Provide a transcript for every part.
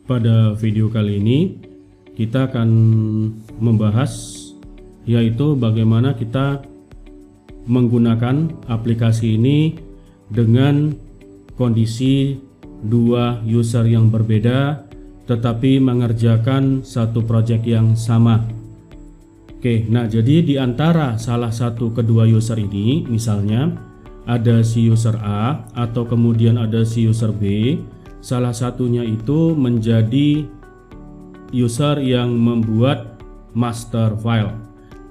Pada video kali ini kita akan membahas yaitu bagaimana kita menggunakan aplikasi ini dengan kondisi dua user yang berbeda tetapi mengerjakan satu project yang sama. Oke, nah jadi di antara salah satu kedua user ini, misalnya ada si user A atau kemudian ada si user B, salah satunya itu menjadi user yang membuat master file.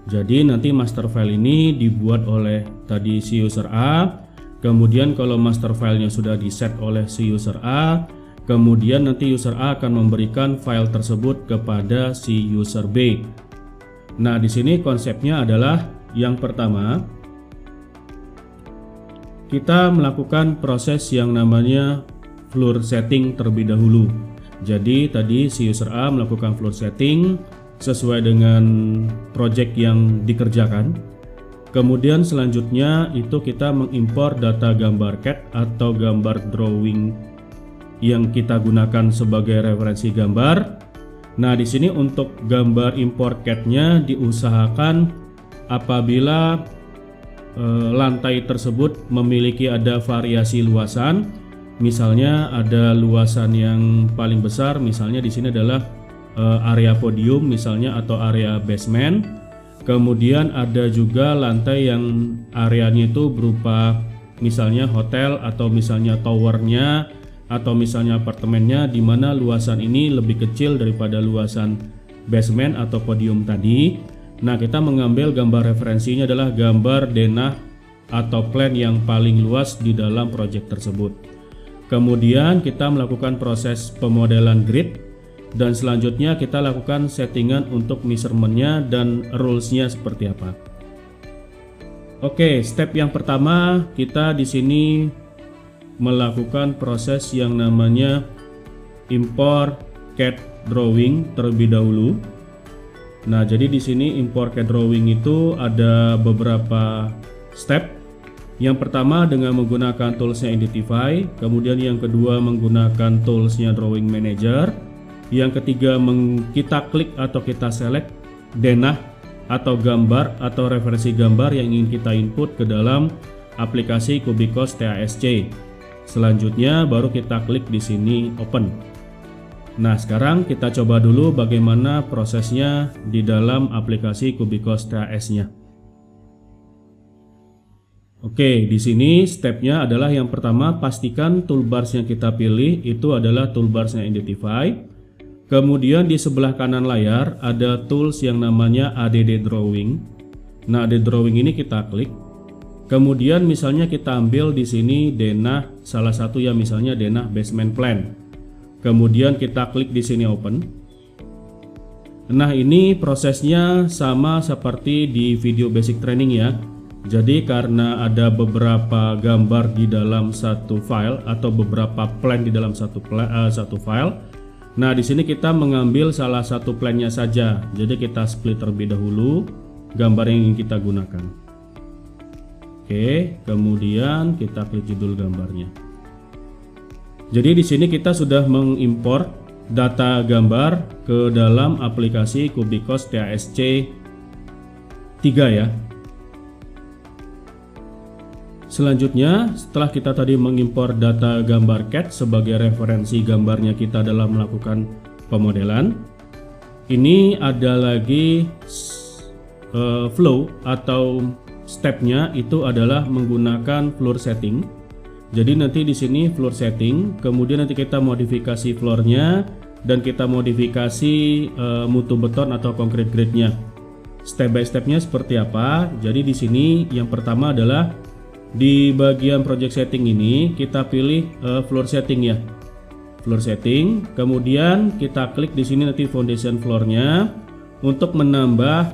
Jadi nanti master file ini dibuat oleh tadi si user A, kemudian kalau master filenya sudah di-set oleh si user A, kemudian nanti user A akan memberikan file tersebut kepada si user B. Nah, di sini konsepnya adalah yang pertama, kita melakukan proses yang namanya floor setting terlebih dahulu. Jadi tadi si user A melakukan floor setting sesuai dengan project yang dikerjakan. Kemudian selanjutnya itu kita mengimpor data gambar CAD atau gambar drawing yang kita gunakan sebagai referensi gambar. Nah, di sini untuk gambar import CAD-nya diusahakan apabila lantai tersebut memiliki ada variasi luasan. Misalnya ada luasan yang paling besar, misalnya di sini adalah area podium misalnya atau area basement. Kemudian ada juga lantai yang areanya itu berupa misalnya hotel atau misalnya towernya atau misalnya apartemennya, di mana luasan ini lebih kecil daripada luasan basement atau podium tadi. Nah, kita mengambil gambar referensinya adalah gambar denah atau plan yang paling luas di dalam project tersebut. Kemudian kita melakukan proses pemodelan grid dan selanjutnya kita lakukan settingan untuk measurement-nya dan rules-nya seperti apa. Oke, step yang pertama kita di sini melakukan proses yang namanya import CAD drawing terlebih dahulu. Nah, jadi di sini import CAD drawing itu ada beberapa step. Yang pertama dengan menggunakan toolsnya Identify, kemudian yang kedua menggunakan toolsnya Drawing Manager, yang ketiga kita klik atau kita select denah atau gambar atau referensi gambar yang ingin kita input ke dalam aplikasi Cubicos TASC. Selanjutnya baru kita klik di sini Open. Nah, sekarang kita coba dulu bagaimana prosesnya di dalam aplikasi Cubicos TAS-nya. Oke, di sini stepnya adalah yang pertama pastikan toolbars yang kita pilih itu adalah toolbarsnya Identify. Kemudian di sebelah kanan layar ada tools yang namanya ADD Drawing. Nah, ADD Drawing ini kita klik. Kemudian misalnya kita ambil di sini denah salah satu ya, misalnya denah basement plan. Kemudian kita klik di sini Open. Nah, ini prosesnya sama seperti di video basic training ya. Jadi karena ada beberapa gambar di dalam satu file atau beberapa plan di dalam satu file. Nah, di sini kita mengambil salah satu plannya saja. Jadi kita split terlebih dahulu gambar yang ingin kita gunakan. Oke, kemudian kita klik judul gambarnya. Jadi di sini kita sudah mengimpor data gambar ke dalam aplikasi Cubicos TASC 3 ya. Selanjutnya, setelah kita tadi mengimpor data gambar CAD sebagai referensi gambarnya kita dalam melakukan pemodelan, ini ada lagi flow atau stepnya itu adalah menggunakan floor setting. Jadi nanti di sini floor setting, kemudian nanti kita modifikasi floornya dan kita modifikasi mutu beton atau concrete grade-nya. Step by stepnya seperti apa? Jadi di sini yang pertama adalah di bagian project setting ini kita pilih floor setting ya. Floor setting, kemudian kita klik di sini nanti foundation floor-nya untuk menambah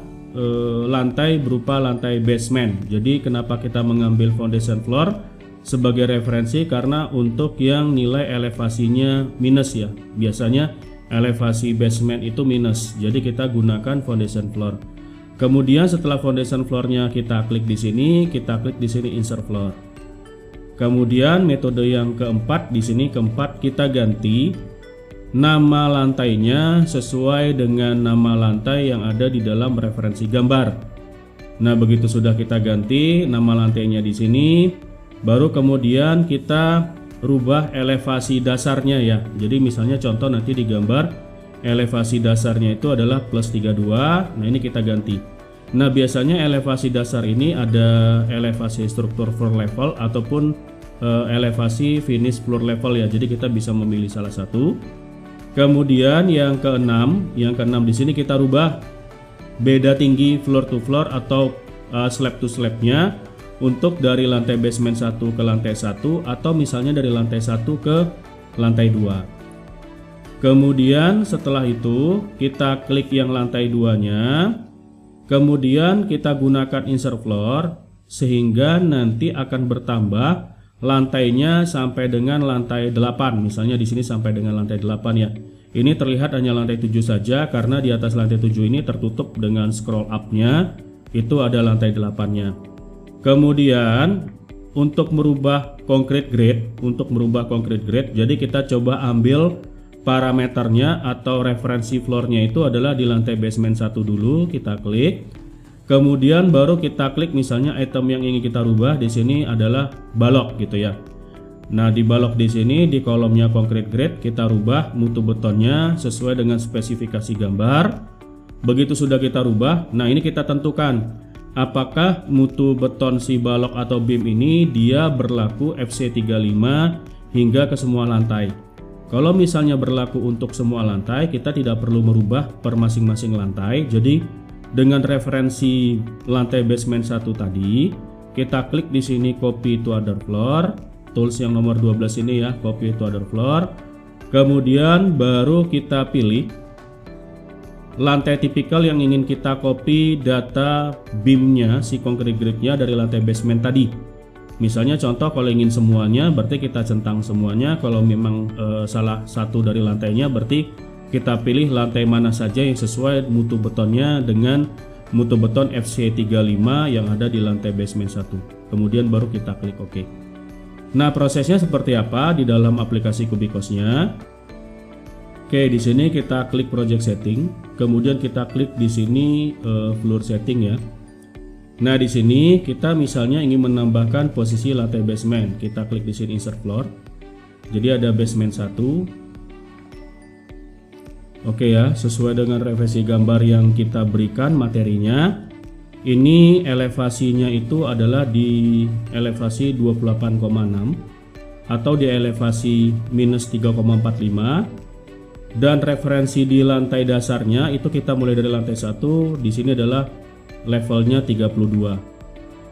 lantai berupa lantai basement. Jadi kenapa kita mengambil foundation floor sebagai referensi? Karena untuk yang nilai elevasinya minus ya. Biasanya elevasi basement itu minus. Jadi kita gunakan foundation floor. Kemudian setelah foundation floor-nya kita klik di sini, kita klik di sini insert floor. Kemudian metode yang keempat di sini keempat kita ganti nama lantainya sesuai dengan nama lantai yang ada di dalam referensi gambar. Nah, begitu sudah kita ganti nama lantainya di sini, baru kemudian kita rubah elevasi dasarnya ya. Jadi misalnya contoh nanti di gambar elevasi dasarnya itu adalah plus 32. Nah, ini kita ganti. Nah, biasanya elevasi dasar ini ada elevasi struktur floor level ataupun elevasi finish floor level ya. Jadi kita bisa memilih salah satu. Kemudian yang keenam di sini kita rubah beda tinggi floor to floor atau slab to slabnya untuk dari lantai basement 1 ke lantai 1 atau misalnya dari lantai 1 ke lantai 2. Kemudian setelah itu kita klik yang lantai 2-nya. Kemudian kita gunakan insert floor sehingga nanti akan bertambah lantainya sampai dengan lantai 8. Misalnya di sini sampai dengan lantai 8 ya. Ini terlihat hanya lantai 7 saja karena di atas lantai 7 ini tertutup dengan scroll up-nya itu ada lantai 8-nya. Kemudian untuk merubah concrete grade, jadi kita coba ambil parameternya atau referensi floornya itu adalah di lantai basement 1 dulu, kita klik. Kemudian baru kita klik misalnya item yang ingin kita rubah di sini adalah balok gitu ya. Nah, di balok di sini di kolomnya concrete grade kita rubah mutu betonnya sesuai dengan spesifikasi gambar. Begitu sudah kita rubah, nah ini kita tentukan apakah mutu beton si balok atau beam ini dia berlaku FC35 hingga ke semua lantai. Kalau misalnya berlaku untuk semua lantai, kita tidak perlu merubah per masing-masing lantai. Jadi dengan referensi lantai basement 1 tadi, kita klik di sini copy to other floor, tools yang nomor 12 ini ya, copy to other floor. Kemudian baru kita pilih lantai tipikal yang ingin kita copy data beamnya si concrete grade-nya dari lantai basement tadi. Misalnya contoh kalau ingin semuanya berarti kita centang semuanya. Kalau memang salah satu dari lantainya berarti kita pilih lantai mana saja yang sesuai mutu betonnya dengan mutu beton FC35 yang ada di lantai basement 1. Kemudian baru kita klik OK. Nah, prosesnya seperti apa di dalam aplikasi Kubikos-nya? Oke, di sini kita klik project setting, kemudian kita klik di sini floor setting ya. Nah, di sini kita misalnya ingin menambahkan posisi lantai basement. Kita klik di sini insert floor. Jadi ada basement 1. Oke ya, sesuai dengan referensi gambar yang kita berikan materinya. Ini elevasinya itu adalah di elevasi 28,6 atau di elevasi minus 3,45, dan referensi di lantai dasarnya itu kita mulai dari lantai 1, di sini adalah levelnya 32.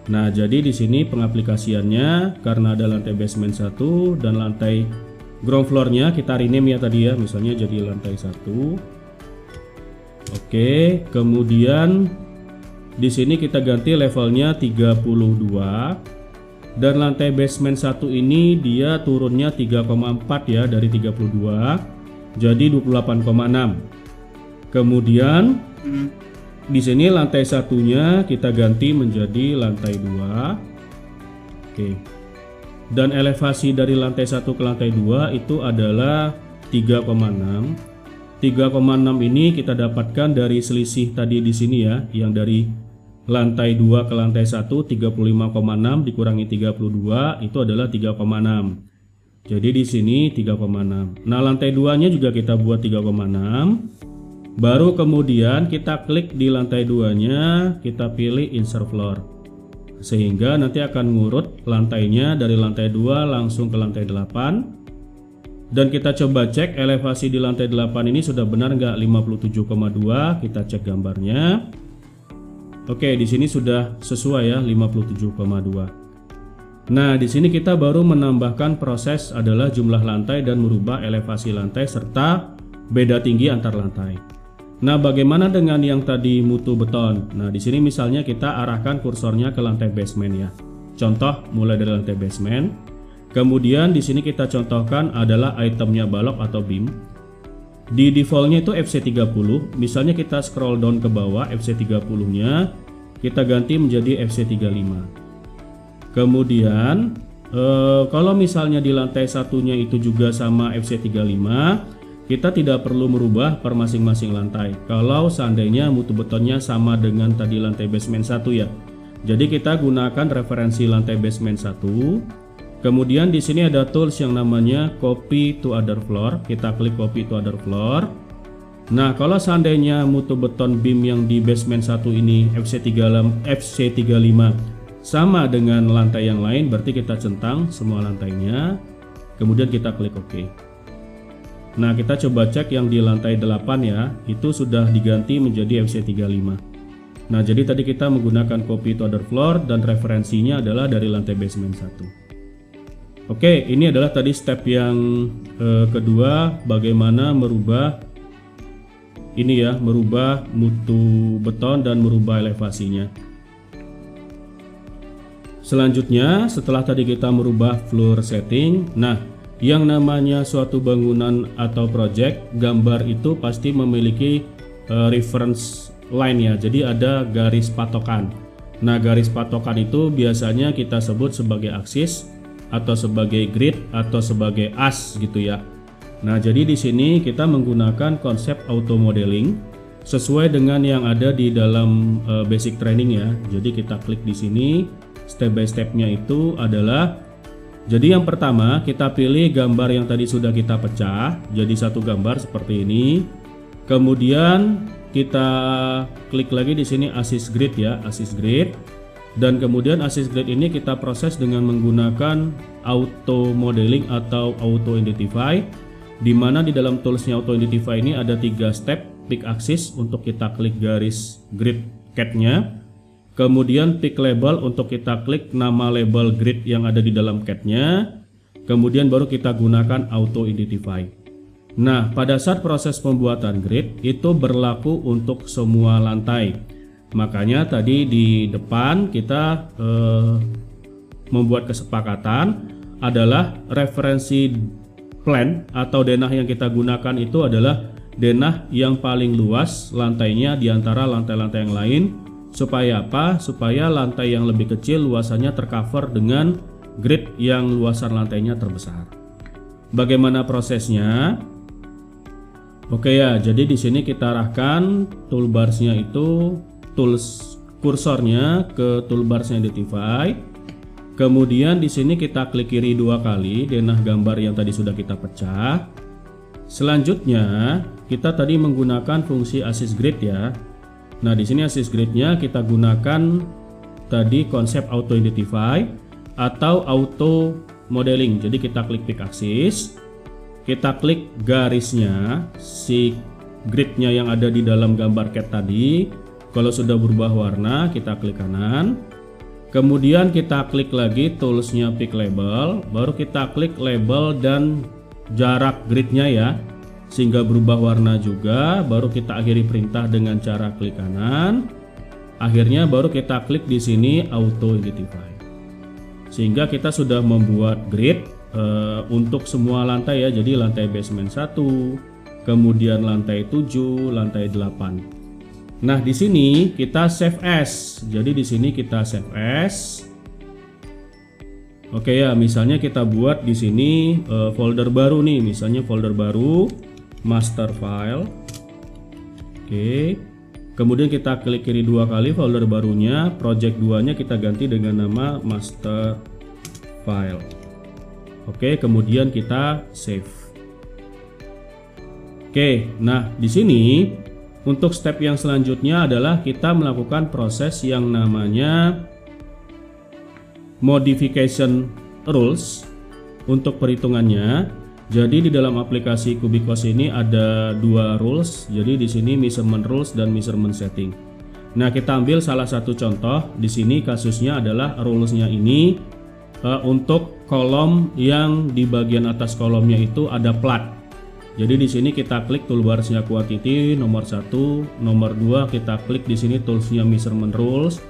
Nah, jadi di sini pengaplikasiannya karena ada lantai basement 1 dan lantai ground floornya kita rename ya tadi ya, misalnya jadi lantai 1. Oke, kemudian di sini kita ganti levelnya 32 dan lantai basement 1 ini dia turunnya 3,4 ya dari 32 jadi 28,6. Kemudian di sini lantai satunya kita ganti menjadi lantai 2. Oke. Dan elevasi dari lantai 1 ke lantai 2 itu adalah 3,6. 3,6 ini kita dapatkan dari selisih tadi di sini ya, yang dari lantai 2 ke lantai 1 35,6 dikurangi 32 itu adalah 3,6. Jadi di sini 3,6. Nah, lantai 2-nya juga kita buat 3,6. Baru kemudian kita klik di lantai 2-nya, kita pilih insert floor. Sehingga nanti akan ngurut lantainya dari lantai 2 langsung ke lantai 8. Dan kita coba cek elevasi di lantai 8 ini sudah benar nggak 57,2. Kita cek gambarnya. Oke, di sini sudah sesuai ya 57,2. Nah, di sini kita baru menambahkan proses adalah jumlah lantai dan merubah elevasi lantai serta beda tinggi antar lantai. Nah, bagaimana dengan yang tadi mutu beton? Nah, di sini misalnya kita arahkan kursornya ke lantai basement ya. Contoh mulai dari lantai basement. Kemudian di sini kita contohkan adalah itemnya balok atau beam. Di defaultnya itu FC30. Misalnya kita scroll down ke bawah, FC30-nya kita ganti menjadi FC35. Kemudian kalau misalnya di lantai satunya itu juga sama FC35, kita tidak perlu merubah per masing-masing lantai. Kalau seandainya mutu betonnya sama dengan tadi lantai basement 1 ya. Jadi kita gunakan referensi lantai basement 1. Kemudian di sini ada tools yang namanya copy to other floor. Kita klik copy to other floor. Nah, kalau seandainya mutu beton beam yang di basement 1 ini FC35 sama dengan lantai yang lain, berarti kita centang semua lantainya. Kemudian kita klik OK. Nah, kita coba cek yang di lantai 8 ya, itu sudah diganti menjadi FC35. Nah, jadi tadi kita menggunakan copy to other floor dan referensinya adalah dari lantai basement 1. Oke, ini adalah tadi step yang kedua, bagaimana merubah ini ya, merubah mutu beton dan merubah elevasinya. Selanjutnya, setelah tadi kita merubah floor setting, nah, yang namanya suatu bangunan atau project, gambar itu pasti memiliki reference line ya. Jadi ada garis patokan. Nah, garis patokan itu biasanya kita sebut sebagai aksis atau sebagai grid atau sebagai as gitu ya. Nah, jadi di sini kita menggunakan konsep auto modeling sesuai dengan yang ada di dalam basic training ya. Jadi kita klik di sini, step by stepnya itu adalah, jadi yang pertama kita pilih gambar yang tadi sudah kita pecah jadi satu gambar seperti ini. Kemudian kita klik lagi di sini assist grid ya, assist grid. Dan kemudian assist grid ini kita proses dengan menggunakan auto modeling atau auto identify, di mana di dalam toolsnya auto identify ini ada 3 step. Pick axis untuk kita klik garis grid CAD-nya. Kemudian pick label untuk kita klik nama label grid yang ada di dalam CAD-nya. Kemudian baru kita gunakan auto identify. Nah, pada saat proses pembuatan grid itu berlaku untuk semua lantai. Makanya tadi di depan kita membuat kesepakatan adalah referensi plan atau denah yang kita gunakan itu adalah denah yang paling luas lantainya di antara lantai-lantai yang lain. Supaya apa? Supaya lantai yang lebih kecil luasannya tercover dengan grid yang luasan lantainya terbesar. Bagaimana prosesnya? Oke ya, jadi di sini kita arahkan toolbarsnya itu, tools kursornya ke toolbarsnya identify. Kemudian di sini kita klik kiri 2 kali denah gambar yang tadi sudah kita pecah. Selanjutnya kita tadi menggunakan fungsi assist grid ya. Nah, di sini assist gridnya kita gunakan tadi konsep auto identify atau auto modeling. Jadi kita klik pick axis, kita klik garisnya si gridnya yang ada di dalam gambar CAD tadi. Kalau sudah berubah warna kita klik kanan. Kemudian kita klik lagi toolsnya pick label, baru kita klik label dan jarak gridnya ya, sehingga berubah warna juga. Baru kita akhiri perintah dengan cara klik kanan. Akhirnya baru kita klik di sini auto identify. Sehingga kita sudah membuat grid untuk semua lantai ya. Jadi lantai basement 1, kemudian lantai 7, lantai 8. Nah, di sini kita save as. Jadi di sini kita save as. Oke ya, misalnya kita buat di sini folder baru nih, misalnya folder baru master file. Oke. Kemudian kita klik kiri 2 kali folder barunya, project 2-nya kita ganti dengan nama master file. Oke, kemudian kita save. Oke, nah di sini untuk step yang selanjutnya adalah kita melakukan proses yang namanya modification rules untuk perhitungannya. Jadi di dalam aplikasi Cubicos ini ada 2 rules. Jadi di sini measurement rules dan measurement setting. Nah, kita ambil salah satu contoh. Di sini kasusnya adalah rulesnya ini untuk kolom yang di bagian atas kolomnya itu ada plat. Jadi di sini kita klik toolbarsnya quantity nomor 1, nomor 2 kita klik di sini toolsnya measurement rules.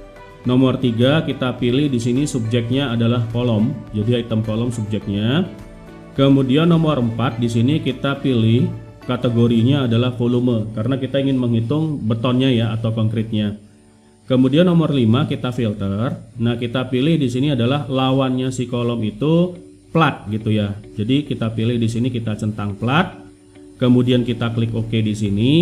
Nomor 3 kita pilih di sini subjeknya adalah kolom. Jadi item kolom subjeknya. Kemudian nomor 4 di sini kita pilih kategorinya adalah volume karena kita ingin menghitung betonnya ya atau konkretnya. Kemudian nomor 5 kita filter. Nah, kita pilih di sini adalah lawannya si kolom itu plat gitu ya. Jadi kita pilih di sini kita centang plat. Kemudian kita klik OK di sini.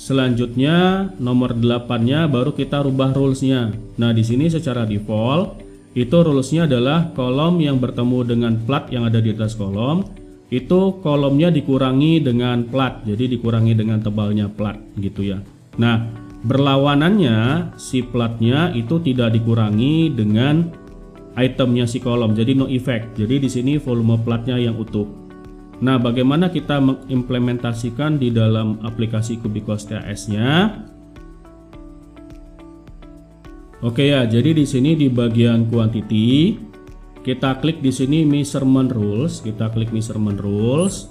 Selanjutnya nomor 8-nya baru kita rubah rules-nya. Nah, di sini secara default itu rules-nya adalah kolom yang bertemu dengan plat yang ada di atas kolom, itu kolomnya dikurangi dengan plat. Jadi dikurangi dengan tebalnya plat gitu ya. Nah, berlawanannya si platnya itu tidak dikurangi dengan itemnya si kolom. Jadi no effect. Jadi di sini volume platnya yang utuh. Nah, bagaimana kita mengimplementasikan di dalam aplikasi Kubikos TAS-nya? Oke ya, jadi di sini di bagian quantity kita klik di sini measurement rules, kita klik measurement rules.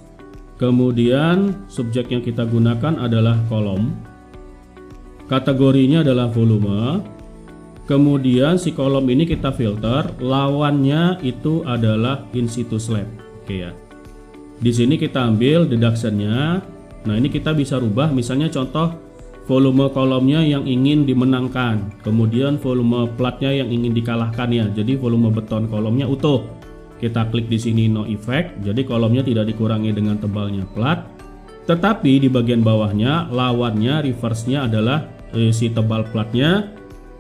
Kemudian subjek yang kita gunakan adalah kolom. Kategorinya adalah volume. Kemudian si kolom ini kita filter, lawannya itu adalah in situ slab. Oke ya. Di sini kita ambil deduction-nya. Nah, ini kita bisa rubah, misalnya contoh volume kolomnya yang ingin dimenangkan, kemudian volume platnya yang ingin dikalahkan ya. Jadi volume beton kolomnya utuh. Kita klik di sini no effect. Jadi kolomnya tidak dikurangi dengan tebalnya plat. Tetapi di bagian bawahnya lawannya reverse-nya adalah si tebal platnya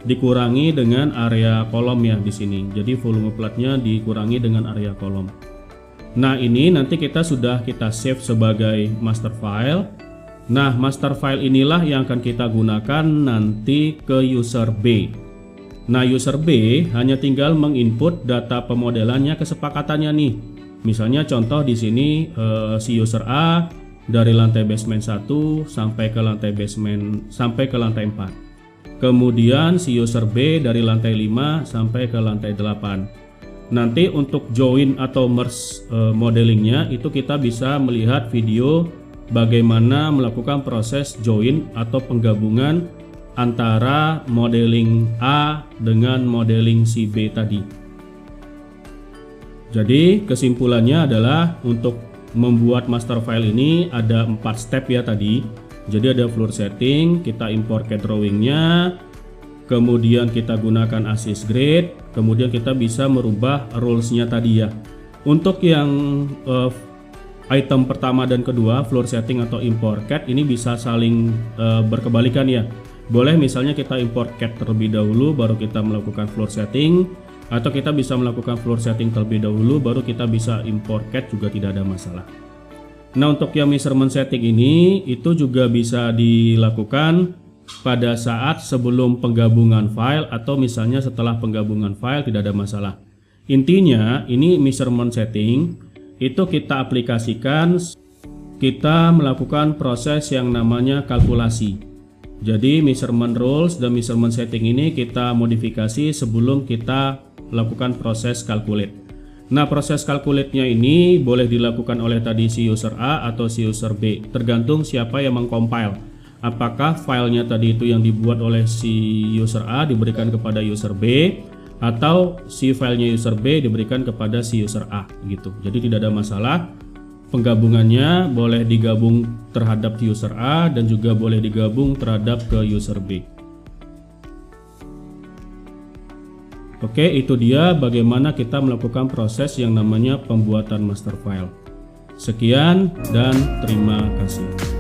dikurangi dengan area kolomnya di sini. Jadi volume platnya dikurangi dengan area kolom. Nah, ini nanti kita save sebagai master file. Nah, master file inilah yang akan kita gunakan nanti ke user B. Nah, user B hanya tinggal menginput data pemodelannya, kesepakatannya nih. Misalnya contoh di sini si user A dari lantai basement 1 sampai ke lantai basement sampai ke lantai 4. Kemudian si user B dari lantai 5 sampai ke lantai 8. Nanti untuk join atau merge modelingnya itu kita bisa melihat video bagaimana melakukan proses join atau penggabungan antara modeling A dengan modeling si B tadi. Jadi kesimpulannya adalah untuk membuat master file ini ada 4 step ya tadi. Jadi ada floor setting, kita import CAD drawingnya, kemudian kita gunakan ASIS grid, kemudian kita bisa merubah rules-nya tadi ya. Untuk yang item pertama dan kedua, floor setting atau import CAD, ini bisa saling berkebalikan ya. Boleh misalnya kita import CAD terlebih dahulu baru kita melakukan floor setting, atau kita bisa melakukan floor setting terlebih dahulu baru kita bisa import CAD, juga tidak ada masalah. Nah, untuk yang measurement setting ini itu juga bisa dilakukan pada saat sebelum penggabungan file atau misalnya setelah penggabungan file, tidak ada masalah. Intinya ini measurement setting itu kita aplikasikan, kita melakukan proses yang namanya kalkulasi. Jadi measurement rules dan measurement setting ini kita modifikasi sebelum kita lakukan proses calculate. Nah, proses calculate-nya ini boleh dilakukan oleh tadi si user A atau si user B, tergantung siapa yang mengcompile. Apakah filenya tadi itu yang dibuat oleh si user A diberikan kepada user B, atau si filenya user B diberikan kepada si user A gitu. Jadi tidak ada masalah. Penggabungannya boleh digabung terhadap user A dan juga boleh digabung terhadap ke user B. Oke, itu dia bagaimana kita melakukan proses yang namanya pembuatan master file. Sekian dan terima kasih.